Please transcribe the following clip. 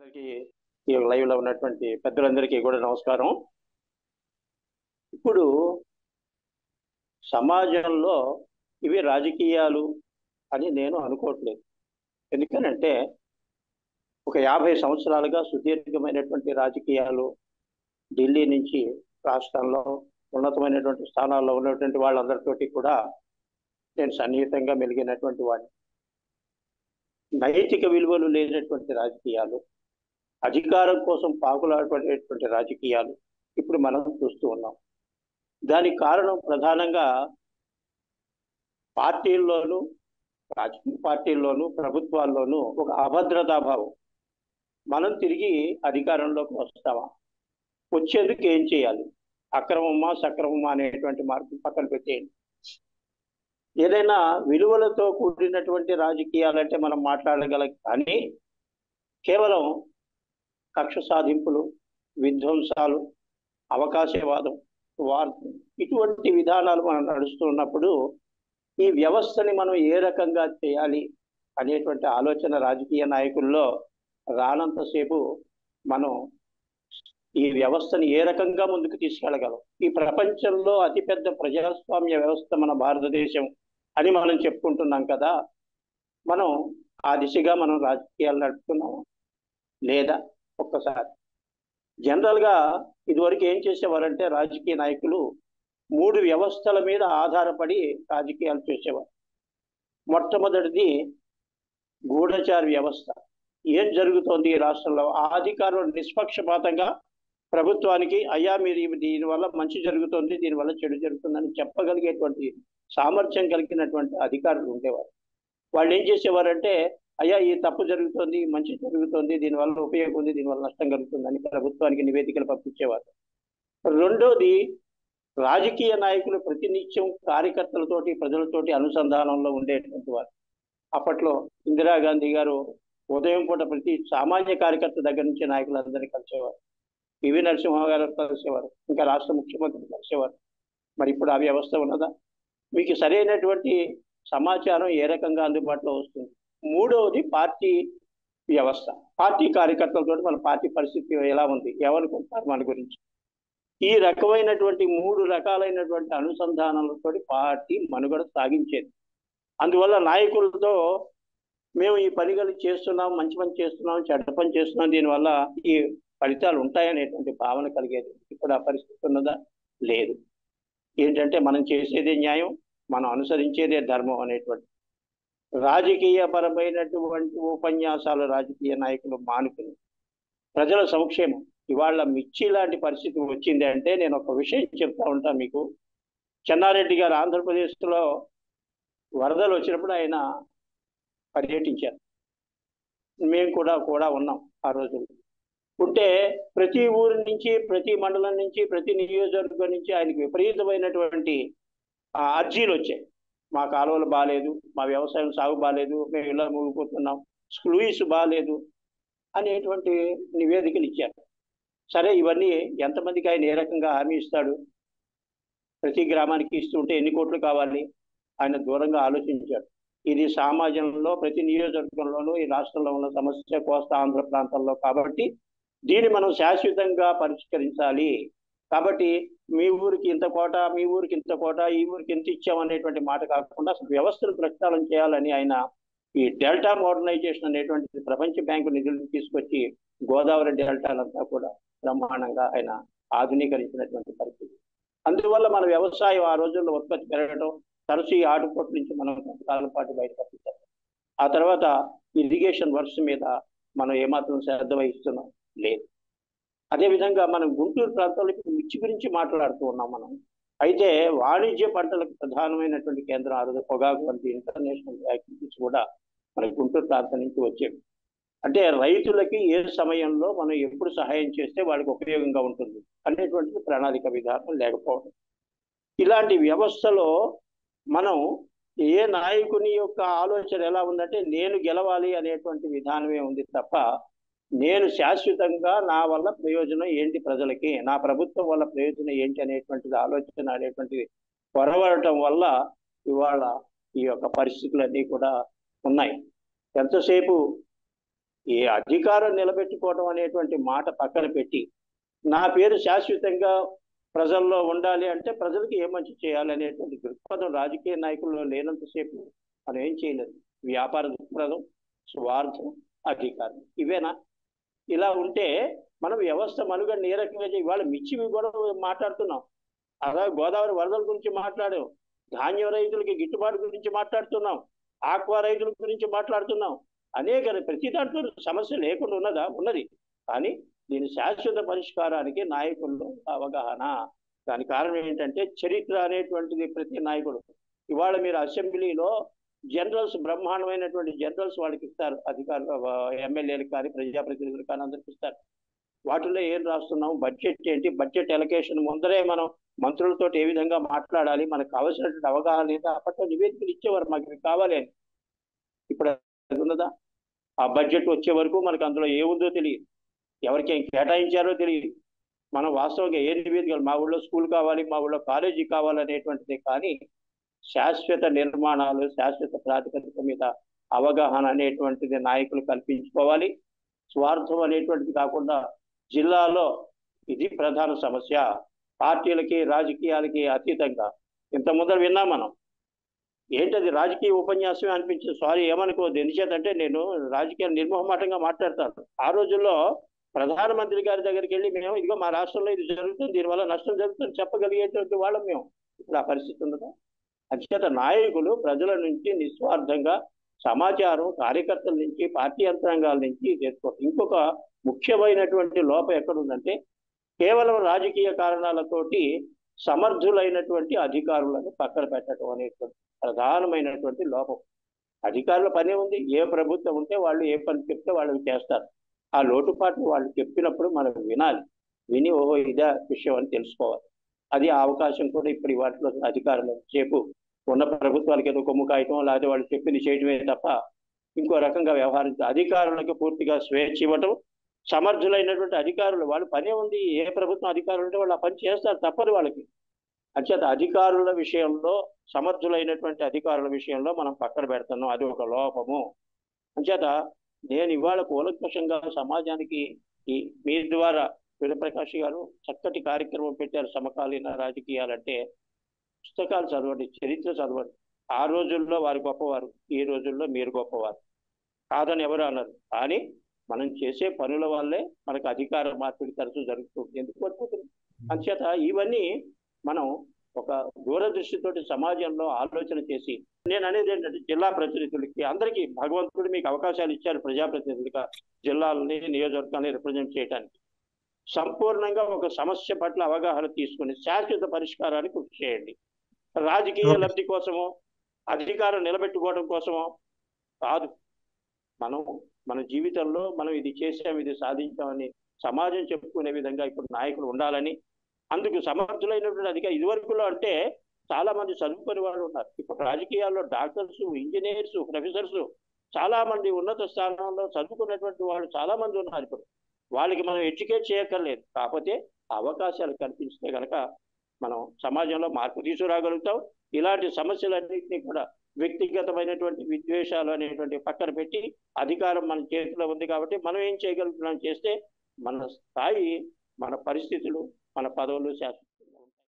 అందరికీ ఈ లైవ్ లో ఉన్నటువంటి పెద్దలందరికీ కూడా నమస్కారం. ఇప్పుడు సమాజంలో ఇవి రాజకీయాలు అని నేను అనుకోవట్లేదు. ఎందుకనంటే ఒక 50 సంవత్సరాలుగా సుదీర్ఘమైనటువంటి రాజకీయాలు ఢిల్లీ నుంచి రాష్ట్రంలో ఉన్నతమైనటువంటి స్థానాల్లో ఉన్నటువంటి వాళ్ళందరితోటి కూడా నేను సన్నిహితంగా మెలిగినటువంటి వాడిని. నైతిక విలువలు లేనటువంటి రాజకీయాలు, అధికారం కోసం పాకులాడేటువంటి రాజకీయాలు ఇప్పుడు మనం చూస్తూ ఉన్నాం. దానికి కారణం ప్రధానంగా పార్టీల్లోనూ, రాజకీయ పార్టీల్లోనూ, ప్రభుత్వాల్లోనూ ఒక అభద్రతాభావం. మనం తిరిగి అధికారంలోకి వస్తామా, వచ్చేందుకు ఏం చేయాలి, అక్రమమా సక్రమమా అనేటువంటి మార్గం పక్కన పెట్టేయండి. ఏదైనా విలువలతో కూడినటువంటి రాజకీయాలంటే మనం మాట్లాడగలం, కానీ కేవలం కక్ష సాధింపులు, విధ్వంసాలు, అవకాశవాదం, ఇటువంటి విధానాలు మనం నడుస్తున్నప్పుడు ఈ వ్యవస్థని మనం ఏ రకంగా చేయాలి అనేటువంటి ఆలోచన రాజకీయ నాయకుల్లో రానంతసేపు మనం ఈ వ్యవస్థని ఏ రకంగా ముందుకు తీసుకెళ్ళగలం. ఈ ప్రపంచంలో అతిపెద్ద ప్రజాస్వామ్య వ్యవస్థ మన భారతదేశం అని మనం చెప్పుకుంటున్నాం కదా, మనం ఆ దిశగా మనం రాజకీయాలు నడుపుతున్నాము లేదా? ఒక్కసారి జనరల్గా ఇదివరకు ఏం చేసేవారంటే రాజకీయ నాయకులు 3 వ్యవస్థల మీద ఆధారపడి రాజకీయాలు చేసేవారు. మొట్టమొదటిది గూఢచారి వ్యవస్థ. ఏం జరుగుతోంది ఈ రాష్ట్రంలో, ఆ అధికారులు నిష్పక్షపాతంగా ప్రభుత్వానికి అయ్యా మీరు దీనివల్ల మంచి జరుగుతుంది, దీనివల్ల చెడు జరుగుతుందని చెప్పగలిగేటువంటి సామర్థ్యం కలిగినటువంటి అధికారులు ఉండేవారు. వాళ్ళు ఏం చేసేవారంటే అయ్యా ఈ తప్పు జరుగుతుంది, మంచి జరుగుతుంది, దీనివల్ల ఉపయోగం ఉంది, దీనివల్ల నష్టం కలుగుతుందని ప్రభుత్వానికి నివేదికలు పంపించేవారు. రెండోది రాజకీయ నాయకులు ప్రతినిత్యం కార్యకర్తలతోటి, ప్రజలతోటి అనుసంధానంలో ఉండేటువంటి వారు. అప్పట్లో ఇందిరాగాంధీ గారు ఉదయం పూట ప్రతి సామాన్య కార్యకర్త దగ్గర నుంచి నాయకులందరినీ కలిసేవారు. పివి నరసింహ గారు కలిసేవారు, ఇంకా రాష్ట్ర ముఖ్యమంత్రి కలిసేవారు. మరి ఇప్పుడు ఆ వ్యవస్థ ఉన్నదా? మీకు సరైనటువంటి సమాచారం ఏ రకంగా అందుబాటులో వస్తుంది? మూడవది పార్టీ వ్యవస్థ. పార్టీ కార్యకర్తలతో మన పార్టీ పరిస్థితి ఎలా ఉంది, ఏమనుకుంటారు మన గురించి? ఈ రకమైనటువంటి 3 రకాలైనటువంటి అనుసంధానాలతో పార్టీ మనుగడ సాగించేది. అందువల్ల నాయకులతో మేము ఈ పని కలిసి చేస్తున్నాం, మంచి పని చేస్తున్నాం, చెడ్డ పని చేస్తున్నాం, దీనివల్ల ఈ ఫలితాలు ఉంటాయనేటువంటి భావన కలిగేది. ఇప్పుడు ఆ పరిస్థితి ఉన్నదా? లేదు. ఏంటంటే మనం చేసేదే న్యాయం, మనం అనుసరించేదే ధర్మం అనేటువంటి రాజకీయ పరమైనటువంటి ఉపన్యాసాలు రాజకీయ నాయకులు మానుకుని ప్రజల సంక్షేమం. ఇవాళ మిర్చి లాంటి పరిస్థితి వచ్చింది అంటే నేను ఒక విషయం చెప్తా ఉంటాను మీకు. చెన్నారెడ్డి గారు ఆంధ్రప్రదేశ్లో వరదలు వచ్చినప్పుడు ఆయన పర్యటించారు. మేము కూడా ఉన్నాం ఆ రోజుల్లో. ఉంటే ప్రతి ఊరి నుంచి, ప్రతి మండలం నుంచి, ప్రతి నియోజకవర్గం నుంచి ఆయనకి విపరీతమైనటువంటి అర్జీలు వచ్చాయి. మా కాలువలు బాగాలేదు, మా వ్యవసాయం సాగు బాగాలేదు, మేము ఇలా ముగిపోతున్నాం, స్లూయిస్ బాగాలేదు అనేటువంటి నివేదికలు ఇచ్చారు. సరే, ఇవన్నీ ఎంతమందికి ఆయన ఏ రకంగా హామీ ఇస్తాడు? ప్రతి గ్రామానికి ఇస్తుంటే ఎన్ని కోట్లు కావాలి? ఆయన దూరంగా ఆలోచించాడు. ఇది సమాజంలో ప్రతి నియోజకవర్గంలోనూ ఈ రాష్ట్రంలో ఉన్న సమస్య, కోస్తా ఆంధ్ర ప్రాంతంలో, కాబట్టి దీన్ని మనం శాశ్వతంగా పరిష్కరించాలి. కాబట్టి మీ ఊరికి ఇంత కోట, మీ ఊరికి ఇంత కోట, ఈ ఊరికి ఇంత ఇచ్చామనేటువంటి మాట కాకుండా అసలు వ్యవస్థను ప్రక్షాళన చేయాలని ఆయన ఈ డెల్టా మోడర్నైజేషన్ అనేటువంటి ప్రపంచ బ్యాంకు నిధులను తీసుకొచ్చి గోదావరి డెల్టాలంతా కూడా బ్రహ్మాండంగా ఆయన ఆధునీకరించినటువంటి పరిస్థితి. అందువల్ల మన వ్యవసాయం ఆ రోజుల్లో ఉత్పత్తి పెరగడం, తరచు ఈ ఆటుపోట్ల నుంచి మనం కొంతకాలం పాటు బయటపడుతుంది. ఆ తర్వాత ఇరిగేషన్ వర్క్స్ మీద మనం ఏమాత్రం శ్రద్ధ వహిస్తున్నాం? లేదు. అదేవిధంగా మనం గుంటూరు ప్రాంతంలో ఇప్పుడు మిర్చి గురించి మాట్లాడుతూ ఉన్నాం మనం. అయితే వాణిజ్య పంటలకు ప్రధానమైనటువంటి కేంద్రం ఆ రోజు పొగాకు వంటి ఇంటర్నేషనల్ యాక్టివిటీస్ కూడా మన గుంటూరు ప్రాంతం నుంచి వచ్చేవి. అంటే రైతులకి ఏ సమయంలో మనం ఎప్పుడు సహాయం చేస్తే వాళ్ళకి ఉపయోగంగా ఉంటుంది అనేటువంటి ప్రణాళిక విధానం లేకపోవడం. ఇలాంటి వ్యవస్థలో మనం ఏ నాయకుని యొక్క ఆలోచన ఎలా ఉందంటే నేను గెలవాలి అనేటువంటి విధానమే ఉంది తప్ప నేను శాశ్వతంగా నా వల్ల ప్రయోజనం ఏంటి ప్రజలకి, నా ప్రభుత్వం వల్ల ప్రయోజనం ఏంటి అనేటువంటిది ఆలోచన అనేటువంటిది కొరవడటం వల్ల ఇవాళ ఈ యొక్క పరిస్థితులన్నీ కూడా ఉన్నాయి. ఎంతసేపు ఈ అధికారం నిలబెట్టుకోవడం అనేటువంటి మాట పక్కన పెట్టి నా పేరు శాశ్వతంగా ప్రజల్లో ఉండాలి అంటే ప్రజలకు ఏ మంచి చేయాలి అనేటువంటి దృక్పథం రాజకీయ నాయకుల్లో లేనంతసేపు మనం ఏం చేయలేదు. వ్యాపార దృక్పథం, స్వార్థం, అధికారం, ఇవేనా? ఇలా ఉంటే మనం వ్యవస్థ మనుగడ ఏ రకంగా ఇవాళ మిర్చి కూడా మాట్లాడుతున్నాం, అలాగే గోదావరి వరదల గురించి మాట్లాడాం, ధాన్యం రైతులకి గిట్టుబాటు గురించి మాట్లాడుతున్నాం, ఆక్వా రైతుల గురించి మాట్లాడుతున్నాం. అనేక ప్రతి దాంట్లో సమస్య లేకుండా ఉన్నదా? ఉన్నది. కానీ దీని శాశ్వత పరిష్కారానికి నాయకుల్లో అవగాహన. దాని కారణం ఏంటంటే చరిత్ర అనేటువంటిది ప్రతి నాయకుడు. ఇవాళ మీరు అసెంబ్లీలో జనరల్స్, బ్రహ్మాండమైనటువంటి జనరల్స్ వాళ్ళకి ఇస్తారు, అధికారులు, ఎమ్మెల్యేలకు కానీ ప్రజాప్రతినిధులకు కానీ అందరికి ఇస్తారు. వాటిలో ఏం రాస్తున్నాం, బడ్జెట్ ఏంటి, బడ్జెట్ ఎలకేషన్ ముందరే మనం మంత్రులతో ఏ విధంగా మాట్లాడాలి, మనకు కావాల్సినటువంటి అవగాహన లేదా అప్పట్లో నివేదికలు ఇచ్చేవారు మాకు ఇవి కావాలి అని. ఇప్పుడు అది ఉన్నదా? ఆ బడ్జెట్ వచ్చే వరకు మనకు అందులో ఏముందో తెలియదు, ఎవరికి ఏం కేటాయించారో తెలియదు. మనం వాస్తవంగా ఏ నివేదికలు, మా ఊళ్ళో స్కూల్ కావాలి, మా ఊళ్ళో కాలేజీ కావాలనేటువంటిది, కానీ శాశ్వత నిర్మాణాలు, శాశ్వత ప్రాతిపదిక మీద అవగాహన అనేటువంటిది నాయకులు కల్పించుకోవాలి. స్వార్థం అనేటువంటిది కాకుండా జిల్లాలో ఇది ప్రధాన సమస్య, పార్టీలకి రాజకీయాలకి అతీతంగా. ఇంత ముందర విన్నాం మనం, ఏంటది రాజకీయ ఉపన్యాసమే అనిపించింది. సారీ ఏమనుకోవద్దు, ఎందుచేతంటే నేను రాజకీయ నిర్మోహమాటంగా మాట్లాడతాను. ఆ రోజుల్లో ప్రధానమంత్రి గారి దగ్గరికి వెళ్ళి మేము ఇదిగో మా రాష్ట్రంలో ఇది జరుగుతుంది, దీనివల్ల నష్టం జరుగుతుంది చెప్పగలిగేటువంటి వాళ్ళం మేము. ఇప్పుడు ఆ పరిస్థితి ఉన్నదా? అత్యంత నాయకులు ప్రజల నుంచి నిస్వార్థంగా సమాచారం కార్యకర్తల నుంచి, పార్టీ యంత్రాంగాల నుంచి చేసుకోవాలి. ఇంకొక ముఖ్యమైనటువంటి లోపం ఎక్కడుందంటే, కేవలం రాజకీయ కారణాలతోటి సమర్థులైనటువంటి అధికారులను పక్కన పెట్టడం అనేటువంటి ప్రధానమైనటువంటి లోపం. అధికారుల పనే ఉంది, ఏ ప్రభుత్వం ఉంటే వాళ్ళు ఏ పని చెప్తే వాళ్ళు చేస్తారు. ఆ లోటుపాట్లు వాళ్ళు చెప్పినప్పుడు మనం వినాలి, విని ఓహో ఇదే విషయం అని తెలుసుకోవాలి. అది ఆ అవకాశం కూడా ఇప్పుడు వాటిలో అధికారులు సేపు ఉన్న ప్రభుత్వాలకి ఏదో కొమ్ము కాయటం, లేకపోతే వాళ్ళు చెప్పింది చేయటమే తప్ప ఇంకో రకంగా వ్యవహరించారు. అధికారులకు పూర్తిగా స్వేచ్ఛ ఇవ్వటం, సమర్థులైనటువంటి అధికారులు వాళ్ళ పనే ఉంది, ఏ ప్రభుత్వం అధికారులు ఉంటే వాళ్ళు ఆ పని చేస్తారు, తప్పదు వాళ్ళకి. అంచేత అధికారుల విషయంలో, సమర్థులైనటువంటి అధికారుల విషయంలో మనం పక్కన పెడుతున్నాం, అది ఒక లోపము. అంచేత నేను ఇవాళ కూలంకషంగా సమాజానికి మీ ద్వారా సూర్యప్రకాష్ గారు చక్కటి కార్యక్రమం పెట్టారు, సమకాలీన రాజకీయాలంటే. పుస్తకాలు చదవండి, చరిత్ర చదవండి. ఆ రోజుల్లో వారు గొప్పవారు, ఈ రోజుల్లో మీరు గొప్పవారు కాదని ఎవరు అన్నారు. కానీ మనం చేసే పనుల వల్లే మనకు అధికార మార్పిడి తరచూ జరుగుతుంది. ఎందుకు పడిపోతుంది? అంచేత ఇవన్నీ మనం ఒక దూరదృష్టితోటి సమాజంలో ఆలోచన చేసి, నేను అనేది ఏంటంటే జిల్లా ప్రతినిధులకి అందరికీ భగవంతుడు మీకు అవకాశాలు ఇచ్చారు ప్రజాప్రతినిధులుగా జిల్లాలని, నియోజకవర్గాన్ని రిప్రజెంట్ చేయడానికి. సంపూర్ణంగా ఒక సమస్య పట్ల అవగాహన తీసుకుని శాశ్వత పరిష్కారాన్ని కృషి చేయండి. రాజకీయ లబ్ధి కోసమో, అధికారం నిలబెట్టుకోవడం కోసమో కాదు. మనం మన జీవితంలో మనం ఇది చేసాం, ఇది సాధించామని సమాజం చెప్పుకునే విధంగా ఇప్పుడు నాయకులు ఉండాలని, అందుకు సమర్థులైనటువంటి అధికారులు. ఇదివరకులో అంటే చాలా మంది చదువుకునే వాళ్ళు ఉన్నారు, ఇప్పుడు రాజకీయాల్లో డాక్టర్స్, ఇంజనీర్స్, ప్రొఫెసర్స్, చాలా మంది ఉన్నత స్థానంలో చదువుకున్నటువంటి వాళ్ళు చాలా మంది ఉన్నారు. ఇప్పుడు వాళ్ళకి మనం ఎడ్యుకేట్ చేయక్కర్లేదు, కాకపోతే అవకాశాలు కల్పిస్తే కనుక మనం సమాజంలో మార్పు తీసుకురాగలుగుతాం. ఇలాంటి సమస్యలన్నింటినీ కూడా వ్యక్తిగతమైనటువంటి విద్వేషాలు అనేటువంటి పక్కన పెట్టి, అధికారం మన చేతిలో ఉంది కాబట్టి మనం ఏం చేయగలుగుతున్నాం చేస్తే మన స్థాయి, మన పరిస్థితులు, మన పదవులు శాశ్వతం.